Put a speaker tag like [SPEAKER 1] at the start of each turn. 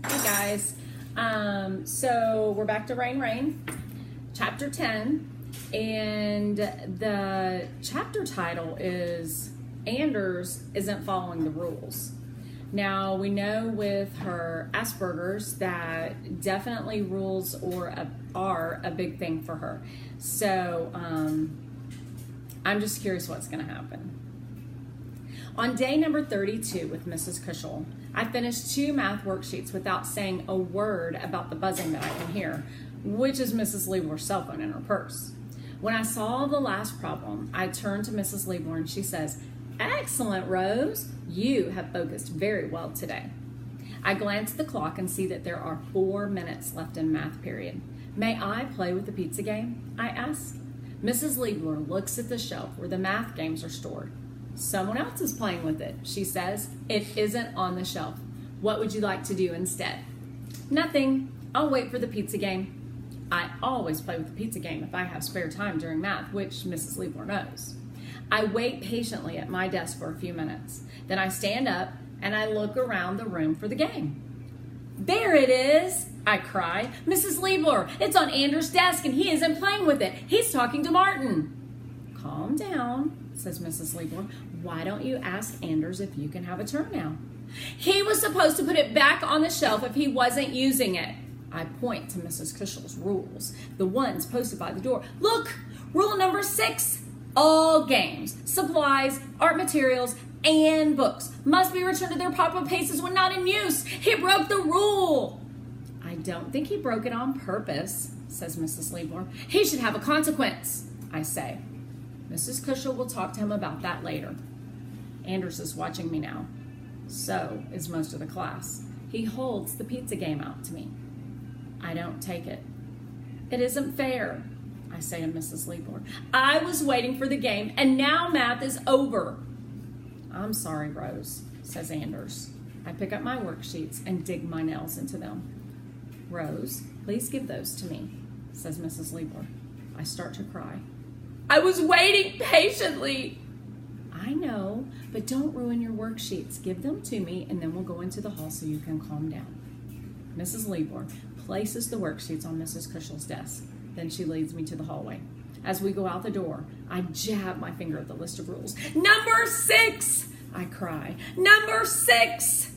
[SPEAKER 1] Hey guys, so we're back to Rain, chapter 10, and the chapter title is Anders Isn't Following the Rules. Now, we know with her Asperger's that definitely rules are a big thing for her. So I'm just curious what's going to happen. On day number 32 with Mrs. Cushel, I finished 2 math worksheets without saying a word about the buzzing that I can hear, which is Mrs. Lieber's cell phone in her purse. When I saw the last problem, I turned to Mrs. Lieber and she says, "Excellent, Rose. You have focused very well today." I glance at the clock and see that there are 4 minutes left in math period. "May I play with the pizza game?" I ask. Mrs. Lieber looks at the shelf where the math games are stored. "Someone else is playing with it," she says. "It isn't on the shelf. What would you like to do instead?" "Nothing. I'll wait for the pizza game." I always play with the pizza game if I have spare time during math, which Mrs. Lieber knows. I wait patiently at my desk for a few minutes. Then I stand up and I look around the room for the game. "There it is!" I cry. "Mrs. Lieber, it's on Anders' desk and he isn't playing with it. He's talking to Martin." "Calm down," says Mrs. Lieber. "Why don't you ask Anders if you can have a turn now?" "He was supposed to put it back on the shelf if he wasn't using it." I point to Mrs. Cushel's rules, the ones posted by the door. "Look, rule number 6. All games, supplies, art materials, and books must be returned to their proper places when not in use. He broke the rule." "I don't think he broke it on purpose," says Mrs. Lieber. "He should have a consequence," I say. Mrs. Cushel will talk to him about that later. Anders is watching me now. So is most of the class. He holds the pizza game out to me. I don't take it. "It isn't fair," I say to Mrs. Lieber. "I was waiting for the game, and now math is over." "I'm sorry, Rose," says Anders. I pick up my worksheets and dig my nails into them. "Rose, please give those to me," says Mrs. Lieber. I start to cry. "I was waiting patiently." "I know, but don't ruin your worksheets. Give them to me, and then we'll go into the hall so you can calm down." Mrs. Lieber places the worksheets on Mrs. Cushel's desk. Then she leads me to the hallway. As we go out the door, I jab my finger at the list of rules. "Number 6!" I cry. "Number 6!"